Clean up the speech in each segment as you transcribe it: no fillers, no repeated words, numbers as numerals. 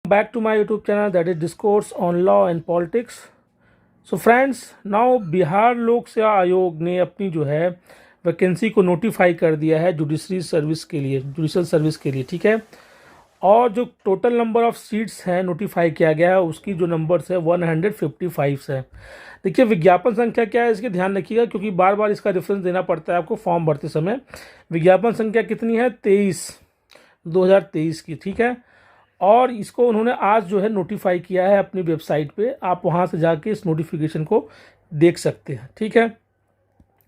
Back to my YouTube channel, that is Discourse on Law and Politics. So friends, now Bihar लोक सेवा आयोग ने अपनी जो है वैकेंसी को नोटिफाई कर दिया है जुडिशरी सर्विस के लिए, जुडिशल सर्विस के लिए, ठीक है। और जो टोटल नंबर ऑफ सीट्स हैं नोटिफाई किया गया है उसकी जो नंबर्स है 155 है। देखिए विज्ञापन संख्या क्या है इसके ध्यान रखिएगा, क्योंकि बार बार इसका रेफरेंस देना पड़ता है आपको फॉर्म भरते समय। विज्ञापन संख्या कितनी है? 23/2023 की, ठीक है। और इसको उन्होंने आज जो है नोटिफाई किया है अपनी वेबसाइट पे, आप वहाँ से जाके इस नोटिफिकेशन को देख सकते हैं, ठीक है।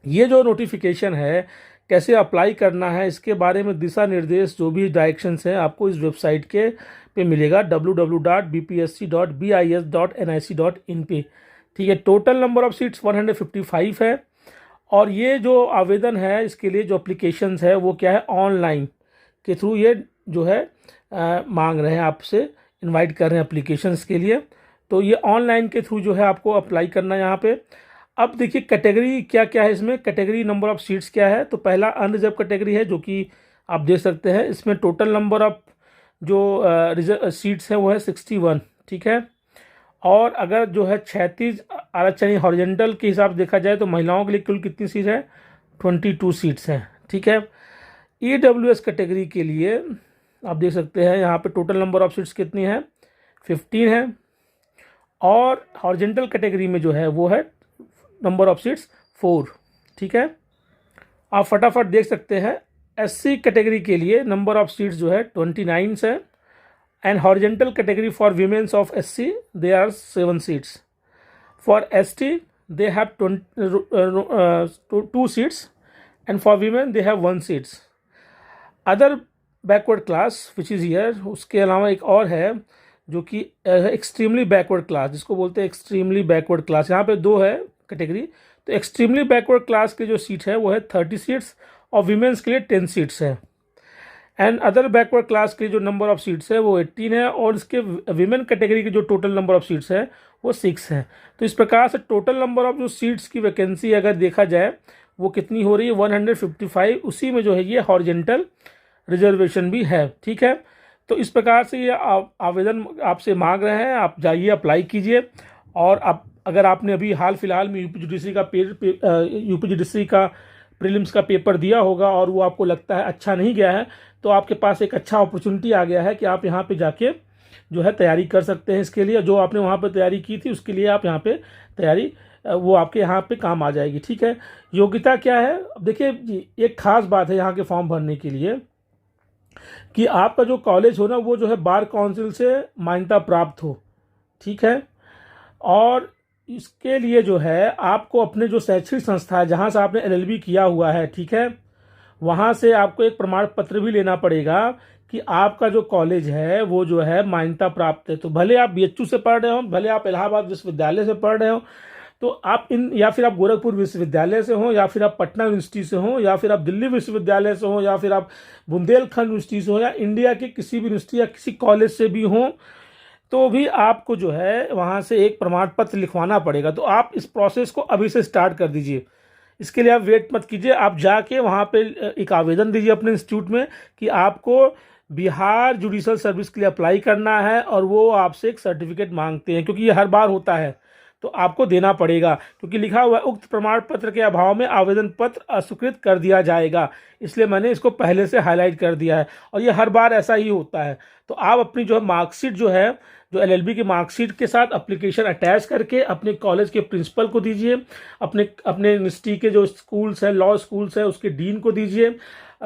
ये जो नोटिफिकेशन है कैसे अप्लाई करना है इसके बारे में दिशा निर्देश जो भी डायरेक्शंस हैं आपको इस वेबसाइट के पे मिलेगा www.bpsc.bis.nic.in पे, ठीक है। टोटल नंबर ऑफ सीट्स 155 है। और ये जो आवेदन है इसके लिए जो अप्लीकेशंस है वो क्या है, ऑनलाइन के थ्रू ये जो है मांग रहे हैं आपसे, इनवाइट कर रहे हैं एप्लीकेशंस के लिए। तो ये ऑनलाइन के थ्रू जो है आपको अप्लाई करना है यहाँ पे। अब देखिए कैटेगरी क्या क्या है इसमें, कैटेगरी नंबर ऑफ सीट्स क्या है। तो पहला अनरिजर्व कैटेगरी है जो कि आप देख सकते हैं, इसमें टोटल नंबर ऑफ जो रिजर्व सीट्स हैं वो है 61, ठीक है। और अगर जो है 36 आरक्षण हॉरिजॉन्टल के हिसाब से देखा जाए तो महिलाओं के लिए कुल कितनी सीट है? 22 सीट्स हैं, ठीक है। EWS कैटेगरी के लिए आप देख सकते हैं यहाँ पे टोटल नंबर ऑफ सीट्स कितनी है? 15 है। और हॉरिजॉन्टल कैटेगरी में जो है वो है नंबर ऑफ सीट्स 4, ठीक है। आप फटाफट देख सकते हैं SC कैटेगरी के लिए नंबर ऑफ सीट्स जो है 29 है। And horizontal category for womens of SC they are 7 seats. For ST they have 2 seats and for women they have 1 seats. Other backward class which is here, उसके अलावा एक और है जो कि एक्सट्रीमली बैकवर्ड क्लास, जिसको बोलते हैं एक्सट्रीमली बैकवर्ड क्लास। यहाँ पे 2 है कैटेगरी। तो एक्सट्रीमली बैकवर्ड क्लास की जो सीट है वो है 30 सीट्स और वीमेंस के लिए 10 सीट्स है। एंड अदर बैकवर्ड क्लास की जो नंबर ऑफ सीट्स है वो 18 है। और इसके वीमेन कैटेगरी की जो टोटल नंबर ऑफ सीट्स है वो 6 है। तो इस प्रकार से टोटल नंबर ऑफ जो सीट्स की वैकेंसी अगर देखा जाए वो कितनी हो रही है? 155। उसी में जो है ये हॉरिजॉन्टल रिजर्वेशन भी है, ठीक है। तो इस प्रकार से ये आवेदन आपसे मांग रहे हैं, आप जाइए अप्लाई कीजिए। और आप अगर आपने अभी हाल फिलहाल में यूपी जुडिशरी का प्रीलिम्स का पेपर दिया होगा और वो आपको लगता है अच्छा नहीं गया है, तो आपके पास एक अच्छा अपॉर्चुनिटी आ गया है कि आप यहाँ पे जाके जो है तैयारी कर सकते हैं। इसके लिए जो आपने वहाँ पे तैयारी की थी उसके लिए आप यहाँ पे तैयारी वो आपके यहाँ पे काम आ जाएगी, ठीक है। योग्यता क्या है? अब देखिए एक खास बात है यहाँ के फॉर्म भरने के लिए कि आपका जो कॉलेज हो ना वो जो है बार काउंसिल से मान्यता प्राप्त हो, ठीक है। और इसके लिए जो है आपको अपने जो शैक्षणिक संस्था है जहाँ से आपने LLB किया हुआ है, ठीक है, वहाँ से आपको एक प्रमाण पत्र भी लेना पड़ेगा कि आपका जो कॉलेज है वो जो है मान्यता प्राप्त है। तो भले आप BHU से पढ़ रहे हो, भले आप इलाहाबाद विश्वविद्यालय से पढ़ रहे हो, तो आप या फिर आप गोरखपुर विश्वविद्यालय से हो, या फिर आप पटना यूनिवर्सिटी से हो, या फिर आप दिल्ली विश्वविद्यालय से हो, या फिर आप बुंदेलखंड यूनिवर्सिटी से हो, या इंडिया के किसी भी यूनिवर्सिटी या किसी कॉलेज से भी हो, तो भी आपको जो है वहाँ से एक प्रमाण पत्र लिखवाना पड़ेगा। तो आप इस प्रोसेस को अभी से स्टार्ट कर दीजिए। इसके लिए आप वेट मत कीजिए, आप जाके वहाँ पे एक आवेदन दीजिए अपने इंस्टीट्यूट में कि आपको बिहार जुडिशल सर्विस के लिए अप्लाई करना है, और वो आपसे एक सर्टिफिकेट मांगते हैं, क्योंकि ये हर बार होता है तो आपको देना पड़ेगा, क्योंकि लिखा हुआ है उक्त प्रमाण पत्र के अभाव में आवेदन पत्र अस्वीकृत कर दिया जाएगा। इसलिए मैंने इसको पहले से हाईलाइट कर दिया है, और ये हर बार ऐसा ही होता है। तो आप अपनी जो है मार्कशीट जो है, जो LLB की मार्कशीट के साथ एप्लीकेशन अटैच करके अपने कॉलेज के प्रिंसिपल को दीजिए, अपने यूनिवर्सिटी के जो स्कूल्स हैं, लॉ स्कूल्स हैं, उसके डीन को दीजिए।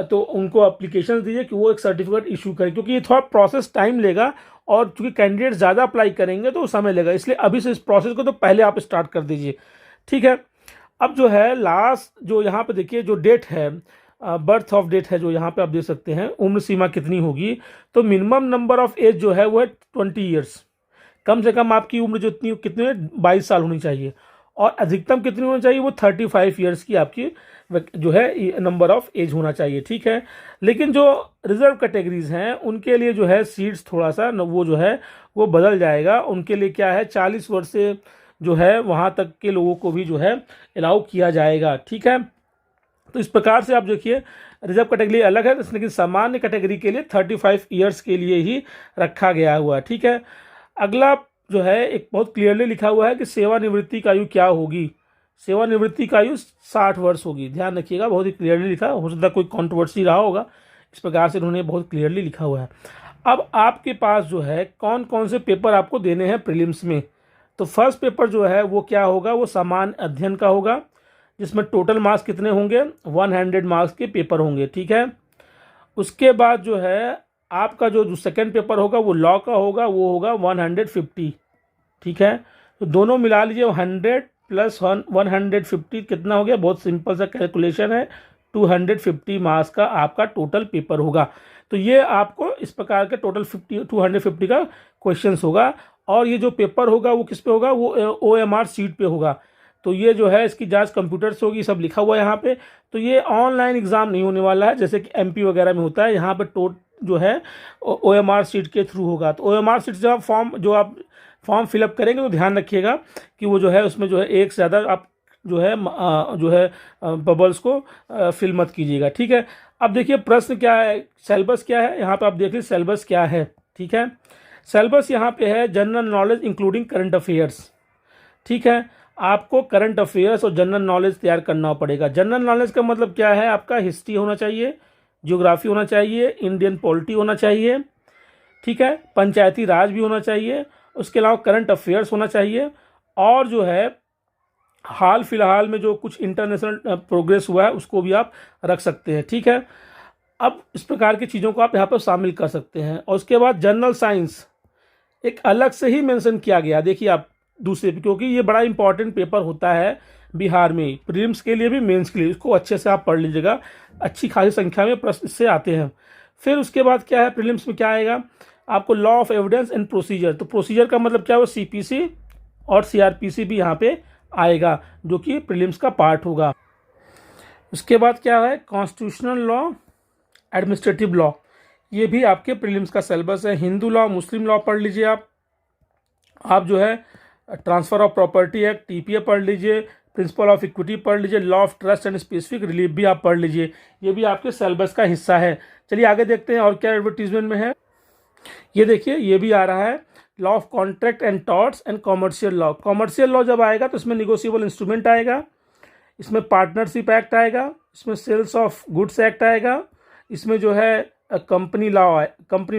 तो उनको एप्लीकेशन दीजिए कि वो एक सर्टिफिकेट इशू करें, क्योंकि ये थोड़ा प्रोसेस टाइम लेगा, और चूंकि कैंडिडेट ज़्यादा अप्लाई करेंगे तो समय लेगा। इसलिए अभी से इस प्रोसेस को तो पहले आप स्टार्ट कर दीजिए, ठीक है। अब जो है लास्ट जो यहाँ पे देखिए जो डेट है, बर्थ ऑफ डेट है जो यहाँ पे आप देख सकते हैं, उम्र सीमा कितनी होगी। तो मिनिमम नंबर ऑफ एज जो है वो है 20 ईयर्स। कम से कम आपकी उम्र जो कितनी है 22 साल होनी चाहिए, और अधिकतम कितनी होनी चाहिए? वो 35 ईयर्स की आपकी जो है नंबर ऑफ एज होना चाहिए, ठीक है। लेकिन जो रिजर्व कैटेगरीज हैं उनके लिए जो है सीट्स थोड़ा सा वो जो है वो बदल जाएगा। उनके लिए क्या है, 40 वर्ष से जो है वहाँ तक के लोगों को भी जो है अलाउ किया जाएगा, ठीक है। तो इस प्रकार से आप देखिए रिजर्व कैटेगरी अलग है, लेकिन सामान्य कैटेगरी के लिए 35 ईयर्स के लिए ही रखा गया हुआ है। ठीक है, अगला जो है एक बहुत क्लियरली लिखा हुआ है कि सेवानिवृत्ति की आयु क्या होगी। सेवानिवृत्ति की आयु 60 वर्ष होगी। ध्यान रखिएगा, बहुत ही क्लियरली लिखा, हो सकता है कोई कंट्रोवर्सी रहा होगा, इस प्रकार से उन्होंने बहुत क्लियरली लिखा हुआ है। अब आपके पास जो है कौन कौन से पेपर आपको देने हैं प्रीलिम्स में। तो फर्स्ट पेपर जो है वो क्या होगा, वो सामान्य अध्ययन का होगा, जिसमें टोटल मार्क्स कितने होंगे, 100 मार्क्स के पेपर होंगे। ठीक है, उसके बाद जो है आपका जो सेकंड पेपर होगा वो लॉ का होगा, वो होगा 150। ठीक है, तो दोनों मिला लीजिए, 100 प्लस 150 कितना हो गया, बहुत सिंपल सा कैलकुलेशन है, 250 मार्क्स का आपका टोटल पेपर होगा। तो ये आपको इस प्रकार के टोटल 250 का क्वेश्चंस होगा। और ये जो पेपर होगा वो किस पे होगा, वो OMR सीट पे होगा। तो ये जो है इसकी जांच कंप्यूटर से होगी, सब लिखा हुआ है यहाँ पे। तो ये ऑनलाइन एग्जाम नहीं होने वाला है जैसे कि MP वगैरह में होता है, यहाँ पे जो है OMR सीट के थ्रू होगा। तो OMR सीट से आप फॉर्म फिलअप करेंगे तो ध्यान रखिएगा कि वो जो है उसमें जो है एक से ज़्यादा आप जो है बबल्स को फिल मत कीजिएगा। ठीक है, अब देखिए प्रश्न क्या है, सिलेबस क्या है, यहाँ पे आप देख लीजिए सिलेबस क्या है। ठीक है, सिलेबस यहाँ पे है general knowledge including current affairs. ठीक है, आपको करंट अफेयर्स और जनरल नॉलेज तैयार करना पड़ेगा। जनरल नॉलेज का मतलब क्या है, आपका हिस्ट्री होना चाहिए, ज्योग्राफी होना चाहिए, इंडियन पॉलिटी होना चाहिए। ठीक है, पंचायती राज भी होना चाहिए, उसके अलावा करंट अफेयर्स होना चाहिए, और जो है हाल फिलहाल में जो कुछ इंटरनेशनल प्रोग्रेस हुआ है उसको भी आप रख सकते हैं। ठीक है, अब इस प्रकार की चीज़ों को आप यहाँ पर शामिल कर सकते हैं। और उसके बाद जनरल साइंस एक अलग से ही मेंशन किया गया, देखिए आप दूसरे, क्योंकि ये बड़ा इंपॉर्टेंट पेपर होता है बिहार में, प्रीलिम्स के लिए भी मेंस के लिए, इसको अच्छे से आप पढ़ लीजिएगा, अच्छी खासी संख्या में प्रश्न इससे आते हैं। फिर उसके बाद क्या है, प्रीलिम्स में क्या आएगा आपको, law of evidence and procedure. तो प्रोसीजर का मतलब क्या है, वो CPC और CRPC भी यहाँ पे आएगा, जो कि प्रीलिम्स का पार्ट होगा। उसके बाद क्या है, कॉन्स्टिट्यूशनल लॉ, एडमिनिस्ट्रेटिव लॉ, ये भी आपके प्रीलिम्स का सिलेबस है। हिंदू लॉ, मुस्लिम लॉ पढ़ लीजिए आप जो है transfer of property act TPA पढ़ लीजिए, प्रिंसिपल ऑफ इक्विटी पढ़ लीजिए, law of trust and specific relief भी आप पढ़ लीजिए, ये भी आपके सिलेबस का हिस्सा है। चलिए आगे देखते हैं और क्या एडवर्टीजमेंट में है। ये देखिए, ये भी आ रहा है, law of contract and torts and commercial law. Commercial law जब आएगा तो इसमें निगोशिएबल इंस्ट्रूमेंट आएगा, इसमें पार्टनरशिप एक्ट आएगा, इसमें सेल्स ऑफ गुड्स एक्ट आएगा, इसमें जो है कंपनी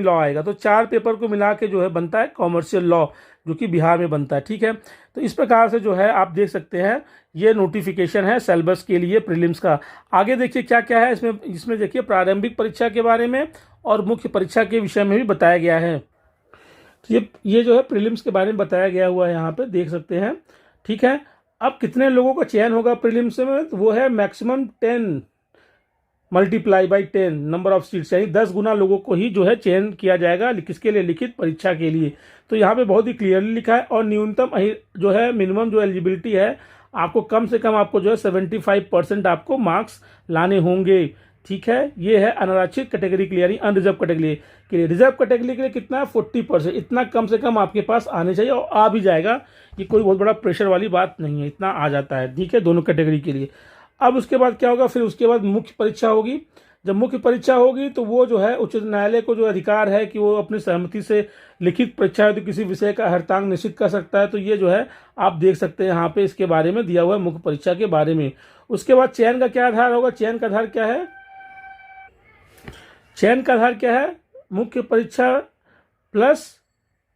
लॉ आएगा। तो 4 पेपर को मिला के जो है बनता है कॉमर्शियल लॉ, जो कि बिहार में बनता है। ठीक है, तो इस प्रकार से जो है आप देख सकते हैं, ये नोटिफिकेशन है सिलेबस के लिए प्रीलिम्स का। आगे देखिए क्या क्या है इसमें देखिए प्रारंभिक परीक्षा के बारे में और मुख्य परीक्षा के विषय में भी बताया गया है। तो ये जो है प्रीलिम्स के बारे में बताया गया हुआ है, यहाँ पे देख सकते हैं। ठीक है, अब कितने लोगों का चयन होगा प्रीलिम्स में, तो वो है maximum 10 multiply by 10 number of seats, यानी 10 गुना लोगों को ही जो है चयन किया जाएगा किसके लिए, लिखित परीक्षा के लिए। तो यहाँ पे बहुत ही क्लियरली लिखा है। और न्यूनतम जो है मिनिमम जो एलिजिबिलिटी है, आपको कम से कम आपको जो है 75% आपको मार्क्स लाने होंगे। ठीक है, ये है अनारक्षित कैटेगरी के लिए, यानी अनरिजर्व कैटेगरी के लिए। रिजर्व कैटेगरी के लिए कितना है, 40%, इतना कम से कम आपके पास आने चाहिए, और आ भी जाएगा, ये कोई बहुत बड़ा प्रेशर वाली बात नहीं है, इतना आ जाता है। ठीक है, दोनों कैटेगरी के लिए। अब उसके बाद क्या होगा, फिर उसके बाद मुख्य परीक्षा होगी। जब मुख्य परीक्षा होगी तो वो जो है उच्च न्यायालय को जो अधिकार है कि वो अपनी सहमति से लिखित परीक्षा है तो किसी विषय का हरतांग निश्चित कर सकता है। तो ये जो है आप देख सकते हैं यहाँ पे इसके बारे में दिया हुआ है, मुख्य परीक्षा के बारे में। उसके बाद चयन का क्या आधार होगा, चयन का आधार क्या है, चयन का आधार क्या है, मुख्य परीक्षा प्लस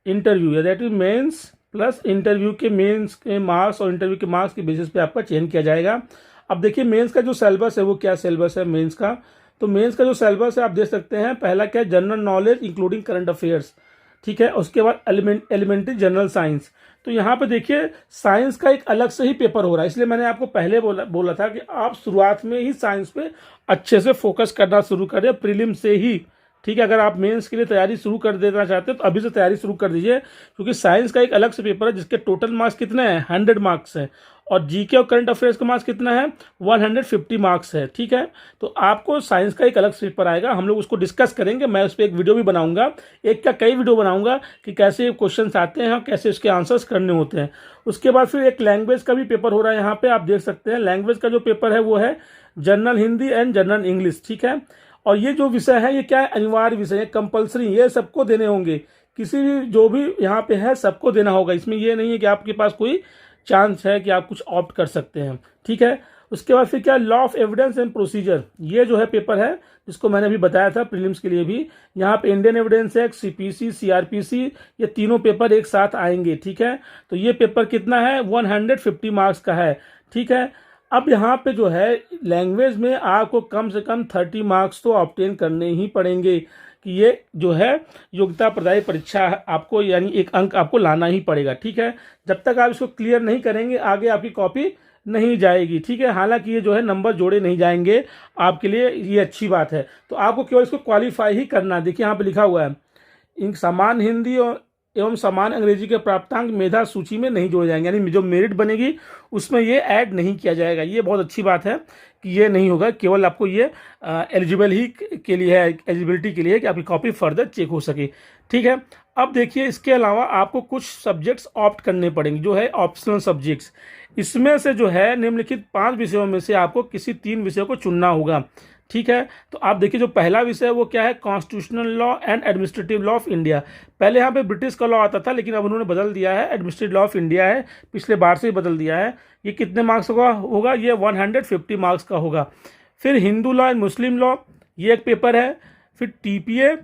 इंटरव्यू, या that is mains plus interview के मेंस के मार्क्स और इंटरव्यू के मार्क्स के बेसिस पे आपका चयन किया जाएगा। अब देखिए मेंस का जो सिलेबस है वो क्या सिलेबस है मेंस का, तो मेंस का जो सिलेबस है आप देख सकते हैं, पहला क्या है, general knowledge including current affairs. ठीक है, उसके बाद एलिमेंट्री जनरल साइंस। तो यहाँ पे देखिए साइंस का एक अलग से ही पेपर हो रहा है, इसलिए मैंने आपको पहले बोला था कि आप शुरुआत में ही साइंस पे अच्छे से फोकस करना शुरू करें प्रीलिम से ही। ठीक है, अगर आप मेंस के लिए तैयारी शुरू कर देना चाहते हैं तो अभी से तैयारी शुरू कर दीजिए, क्योंकि साइंस का एक अलग से पेपर है जिसके टोटल मार्क्स कितने हैं, 100 मार्क्स हैं, और जीके और करंट अफेयर्स का मार्क्स कितना है, 150 मार्क्स है। ठीक है, तो आपको साइंस का एक अलग से पेपर आएगा, हम लोग उसको डिस्कस करेंगे, मैं उस पर एक वीडियो भी बनाऊंगा, एक का कई वीडियो बनाऊंगा कि कैसे क्वेश्चंस आते हैं और कैसे उसके आंसर्स करने होते हैं। उसके बाद फिर एक लैंग्वेज का भी पेपर हो रहा है, यहाँ पे आप देख सकते हैं लैंग्वेज का जो पेपर है वो है general Hindi and general English, ठीक है। और ये जो विषय है ये क्या है, अनिवार्य विषय है, कंपलसरी, ये सबको देने होंगे, किसी भी जो भी यहाँ पे है सबको देना होगा। इसमें ये नहीं है कि आपके पास कोई चांस है कि आप कुछ ऑप्ट कर सकते हैं, ठीक है। उसके बाद फिर क्या, law of evidence and procedure, ये जो है पेपर है जिसको मैंने अभी बताया था प्रीलिम्स के लिए भी। यहाँ पे Indian evidence act, CPC, CrPC, ये तीनों पेपर एक साथ आएंगे, ठीक है। तो ये पेपर कितना है, 150 मार्क्स का है, ठीक है। अब यहाँ पे जो है लैंग्वेज में आपको कम से कम 30 मार्क्स तो ऑब्टेन करने ही पड़ेंगे, कि ये जो है योग्यता प्रदायी परीक्षा आपको, यानी एक अंक आपको लाना ही पड़ेगा, ठीक है। जब तक आप इसको क्लियर नहीं करेंगे आगे आपकी कॉपी नहीं जाएगी, ठीक है। हालांकि ये जो है नंबर जोड़े नहीं जाएंगे आपके लिए, ये अच्छी बात है। तो आपको केवल इसको क्वालिफाई ही करना है। देखिए यहाँ पे लिखा हुआ है, इन समान हिंदी और एवं समान अंग्रेजी के प्राप्तांक मेधा सूची में नहीं जोड़े जाएंगे, यानी जो मेरिट बनेगी उसमें ये ऐड नहीं किया जाएगा। ये बहुत अच्छी बात है कि ये नहीं होगा, केवल आपको ये एलिजिबल ही के लिए है, एलिजिबिलिटी के लिए है कि आपकी कॉपी फर्दर चेक हो सके, ठीक है। अब देखिए इसके अलावा आपको कुछ सब्जेक्ट्स ऑप्ट करने पड़ेंगे, जो है ऑप्शनल सब्जेक्ट्स। इसमें से जो है निम्नलिखित 5 विषयों में से आपको किसी 3 विषयों को चुनना होगा, ठीक है। तो आप देखिए जो पहला विषय है वो क्या है, constitutional law and administrative law of India. पहले यहाँ पे ब्रिटिश का लॉ आता था, लेकिन अब उन्होंने बदल दिया है, एडमिनिस्ट्रेटिव लॉ ऑफ इंडिया है, पिछले बार से ही बदल दिया है। ये कितने मार्क्स होगा, ये 150 मार्क्स का होगा। फिर Hindu law and Muslim law, ये एक पेपर है। फिर TPA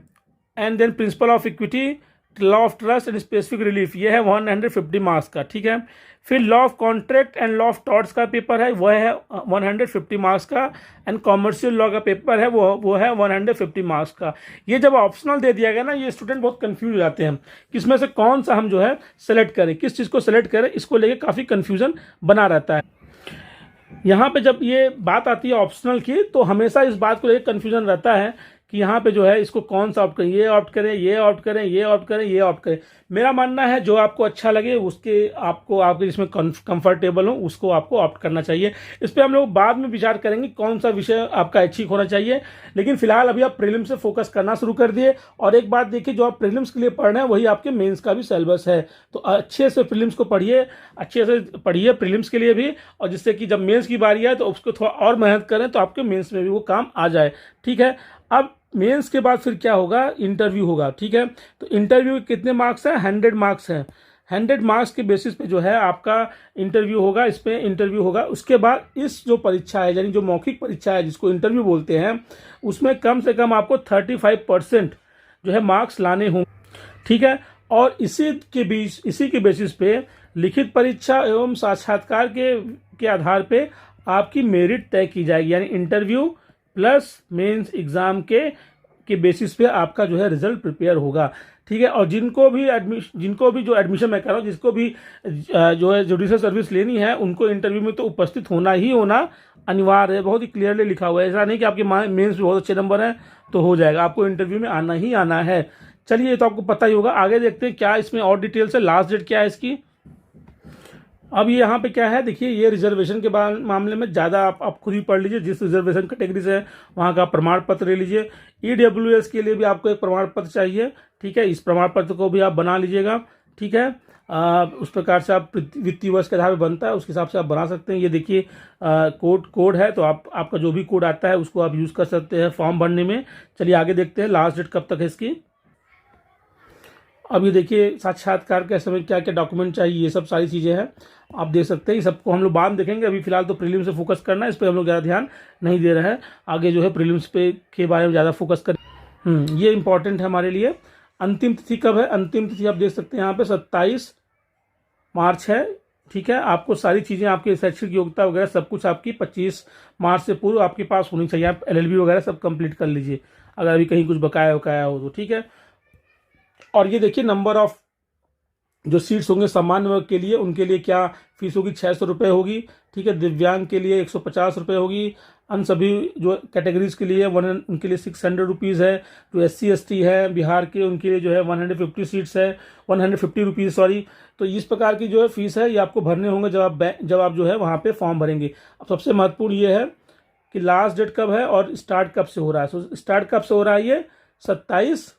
and then principle of equity, law of trust and specific relief, ये है 150 मार्क्स का, ठीक है। फिर law of contract and law of torts का पेपर है, वह है 150 मार्क्स का। एंड कॉमर्शियल लॉ का पेपर है, वो है 150 मार्क्स का। ये जब ऑप्शनल दे दिया गया ना, ये स्टूडेंट बहुत कंफ्यूज हो जाते हैं कि इसमें से कौन सा हम जो है सेलेक्ट करें, किस चीज़ को सेलेक्ट करें, इसको लेके काफ़ी कन्फ्यूजन बना रहता है। यहाँ पे जब ये बात आती है ऑप्शनल की, तो हमेशा इस बात को लेकर कन्फ्यूजन रहता है कि यहाँ पे जो है इसको कौन सा ऑप्ट करें, ये ऑप्ट करें, ये ऑप्ट करें, ये ऑप्ट करें, ये ऑप्ट करें। मेरा मानना है जो आपको अच्छा लगे उसके आपको आपके जिसमें कंफर्टेबल हो उसको आपको ऑप्ट करना चाहिए। इस पर हम लोग बाद में विचार करेंगे कौन सा विषय आपका ऐच्छिक होना चाहिए, लेकिन फिलहाल अभी आप प्रीलिम्स से फोकस करना शुरू कर दिए। और एक बात देखिए, जो आप प्रीलिम्स के लिए पढ़ रहे हैं वही आपके मेंस का भी सिलेबस है, तो अच्छे से प्रीलिम्स को पढ़िए, अच्छे से पढ़िए प्रीलिम्स के लिए भी, और जिससे कि जब मेंस की बारी आए तो उसको थोड़ा और मेहनत करें तो आपके मेंस में भी वो काम आ जाए, ठीक है। अब मेंस के बाद फिर क्या होगा, इंटरव्यू होगा, ठीक है। तो इंटरव्यू के कितने मार्क्स हैं, 100 मार्क्स हैं। 100 मार्क्स के बेसिस पे जो है आपका इंटरव्यू होगा, इस पे इंटरव्यू होगा। उसके बाद इस जो परीक्षा है, यानी जो मौखिक परीक्षा है जिसको इंटरव्यू बोलते हैं, उसमें कम से कम आपको 35% जो है मार्क्स लाने होंगे, ठीक है। और इसी के बेसिस पे लिखित परीक्षा एवं साक्षात्कार के आधार पे आपकी मेरिट तय की जाएगी, यानी इंटरव्यू प्लस मेंस एग्जाम के बेसिस पे आपका जो है रिजल्ट प्रिपेयर होगा, ठीक है। और जिनको भी जो एडमिशन मैं कर रहा हूँ, जिसको भी जो है जुडिशियल सर्विस लेनी है, उनको इंटरव्यू में तो उपस्थित होना ही होना अनिवार्य है। बहुत ही क्लियरली लिखा हुआ है, ऐसा नहीं कि आपके मेंस में बहुत अच्छे नंबर हैं तो हो जाएगा, आपको इंटरव्यू में आना ही आना है। चलिए, ये तो आपको पता ही होगा। आगे देखते हैं क्या इसमें और डिटेल से, लास्ट डेट क्या है इसकी। अब ये यहाँ पे क्या है, देखिए ये रिजर्वेशन के मामले में ज़्यादा आप खुद ही पढ़ लीजिए, जिस रिजर्वेशन कैटेगरी से है वहाँ का प्रमाण पत्र ले लीजिए। ईडब्ल्यूएस के लिए भी आपको एक प्रमाण पत्र चाहिए, ठीक है। इस प्रमाण पत्र को भी आप बना लीजिएगा, ठीक है। उस प्रकार से आप वित्तीय वर्ष के आधार पर बनता है, उसके हिसाब से आप बना सकते हैं। ये देखिए कोड है, तो आपका जो भी कोड आता है उसको आप यूज़ कर सकते हैं फॉर्म भरने में। चलिए आगे देखते हैं लास्ट डेट कब तक है इसकी। अब ये देखिए साक्षात्कार के समय क्या क्या डॉक्यूमेंट चाहिए, ये सब सारी चीज़ें हैं, आप देख सकते हैं। ये सबको हम लोग बाद में देखेंगे, अभी फिलहाल तो प्रीलिम्स से फोकस करना है, इस पर हम लोग ज़्यादा ध्यान नहीं दे रहे हैं। आगे जो है प्रीलिम्स पे के बारे में ज़्यादा फोकस करें। ये इंपॉर्टेंट है हमारे लिए। अंतिम तिथि कब है, अंतिम तिथि आप देख सकते हैं यहाँ पे 27 मार्च है, ठीक है। आपको सारी चीज़ें, आपकी शैक्षिक योग्यता वगैरह सब कुछ आपकी 25 मार्च से पूर्व आपके पास होनी चाहिए। आप LLB वगैरह सब कंप्लीट कर लीजिए, अगर अभी कहीं कुछ बकाया वकाया हो तो, ठीक है। और ये देखिए नंबर ऑफ जो सीट्स होंगे सामान्य वर्ग के लिए, उनके लिए क्या फीस होगी, 600 रुपये होगी, ठीक है। दिव्यांग के लिए 150 रुपये होगी। अन्य सभी जो कैटेगरीज के लिए उनके लिए 600 रुपीज़ है। जो SC ST है बिहार के, उनके लिए जो है 150 सीट्स है, 150 रुपीज़ सॉरी। तो इस प्रकार की जो है फीस है ये आपको भरने होंगे जब आप जो है वहाँ पे फॉर्म भरेंगे। अब सबसे महत्वपूर्ण ये है कि लास्ट डेट कब है और स्टार्ट कब से हो रहा है। सो स्टार्ट कब से हो रहा है, ये 27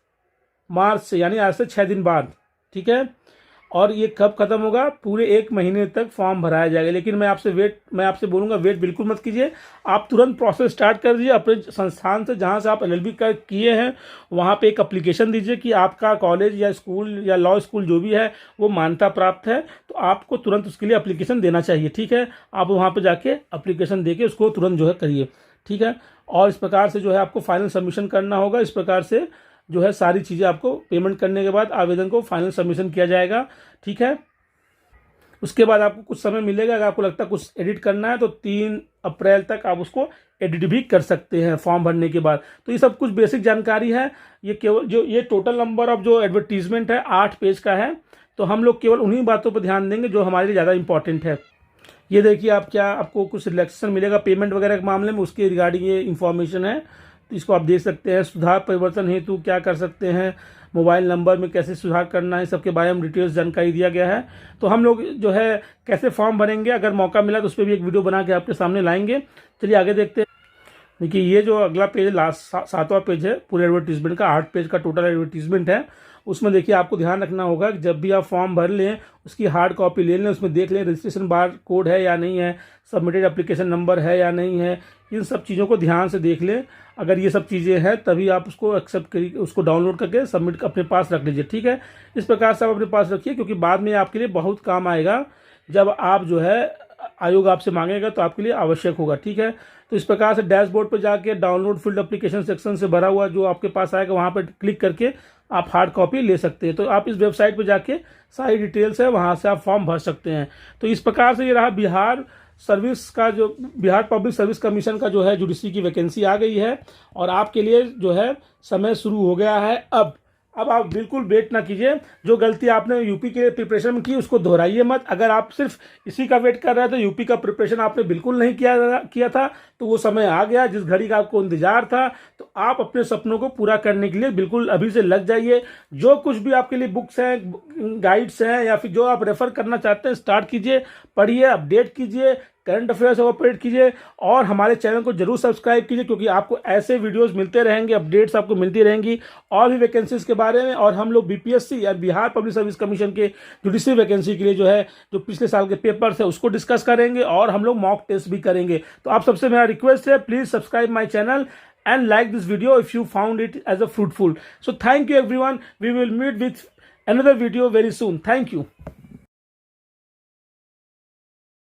मार्च से, यानी आज से 6 दिन बाद, ठीक है। और ये कब खत्म होगा, पूरे 1 महीने तक फॉर्म भराया जाएगा। लेकिन मैं आपसे बोलूँगा वेट बिल्कुल मत कीजिए, आप तुरंत प्रोसेस स्टार्ट कर दीजिए। अपने संस्थान से जहाँ से आप LLB का किए हैं वहाँ पे एक एप्लीकेशन दीजिए कि आपका कॉलेज या स्कूल या लॉ स्कूल जो भी है वो मान्यता प्राप्त है, तो आपको तुरंत उसके लिए एप्लीकेशन देना चाहिए। ठीक है, आप वहाँ पर जाके एप्लीकेशन दे के उसको तुरंत जो है करिए। ठीक है, और इस प्रकार से जो है आपको फाइनल सबमिशन करना होगा। इस प्रकार से जो है सारी चीज़ें आपको पेमेंट करने के बाद आवेदन को फाइनल सबमिशन किया जाएगा। ठीक है, उसके बाद आपको कुछ समय मिलेगा, अगर आपको लगता है कुछ एडिट करना है तो 3 अप्रैल तक आप उसको एडिट भी कर सकते हैं फॉर्म भरने के बाद। तो ये सब कुछ बेसिक जानकारी है। ये केवल जो ये टोटल नंबर ऑफ जो एडवर्टीजमेंट है 8 पेज का है, तो हम लोग केवल उन्हीं बातों पर ध्यान देंगे जो हमारे लिए ज़्यादा इंपॉर्टेंट है। ये देखिए, आपको कुछ रिलैक्सेशन मिलेगा पेमेंट वगैरह के मामले में, उसके रिगार्डिंग ये इन्फॉर्मेशन है, तो इसको आप देख सकते हैं। सुधार परिवर्तन हेतु क्या कर सकते हैं, मोबाइल नंबर में कैसे सुधार करना है, सबके बारे में डिटेल्स जानकारी दिया गया है। तो हम लोग जो है कैसे फॉर्म भरेंगे, अगर मौका मिला तो उस पर भी एक वीडियो बना के आपके सामने लाएंगे। चलिए आगे देखते हैं। देखिए, ये जो अगला पेज लास्ट 7वां पेज है पूरे एडवर्टीजमेंट का, 8 पेज का टोटल एडवर्टीजमेंट है। उसमें देखिए आपको ध्यान रखना होगा कि जब भी आप फॉर्म भर लें उसकी हार्ड कॉपी ले लें, उसमें देख लें रजिस्ट्रेशन बार कोड है या नहीं है, सबमिटेड एप्लीकेशन नंबर है या नहीं है, इन सब चीज़ों को ध्यान से देख लें। अगर ये सब चीज़ें हैं तभी आप उसको एक्सेप्ट करिए, उसको डाउनलोड करके सबमिट अपने पास रख लीजिए। ठीक है, इस प्रकार से आप अपने पास रखिए, क्योंकि बाद में आपके लिए बहुत काम आएगा। जब आप जो है आयोग आपसे मांगेगा तो आपके लिए आवश्यक होगा। ठीक है, तो इस प्रकार से डैशबोर्ड पर जाके डाउनलोड फील्ड एप्लीकेशन सेक्शन से भरा हुआ जो आपके पास आएगा वहाँ पर क्लिक करके आप हार्ड कॉपी ले सकते हैं। तो आप इस वेबसाइट पर जाके सारी डिटेल्स है, वहाँ से आप फॉर्म भर सकते हैं। तो इस प्रकार से ये रहा बिहार सर्विस का जो बिहार पब्लिक सर्विस कमीशन का जो है जुडिशरी की वैकेंसी आ गई है, और आपके लिए जो है समय शुरू हो गया है। अब आप बिल्कुल वेट ना कीजिए, जो गलती आपने यूपी के प्रिपरेशन में की उसको दोहराइए मत। अगर आप सिर्फ इसी का वेट कर रहे हैं तो यूपी का प्रिपरेशन आपने बिल्कुल नहीं किया था, तो वो समय आ गया जिस घड़ी का आपको इंतजार था। तो आप अपने सपनों को पूरा करने के लिए बिल्कुल अभी से लग जाइए। जो कुछ भी आपके लिए बुक्स हैं, गाइड्स हैं, या फिर जो आप रेफर करना चाहते हैं, स्टार्ट कीजिए, पढ़िए, अपडेट कीजिए, करंट अफेयर्स ऑपरेट कीजिए, और हमारे चैनल को जरूर सब्सक्राइब कीजिए, क्योंकि आपको ऐसे वीडियोस मिलते रहेंगे, अपडेट्स आपको मिलती रहेंगी और भी वैकेंसीज के बारे में। और हम लोग BPSC या बिहार पब्लिक सर्विस कमीशन के जुडिशरी वैकेंसी के लिए जो है जो पिछले साल के पेपर्स है उसको डिस्कस करेंगे, और हम लोग मॉक टेस्ट भी करेंगे। तो आप सबसे मेरा रिक्वेस्ट है, please subscribe my channel and like this video if you found it as a fruitful. So thank you everyone. We will meet with another video very soon. Thank you.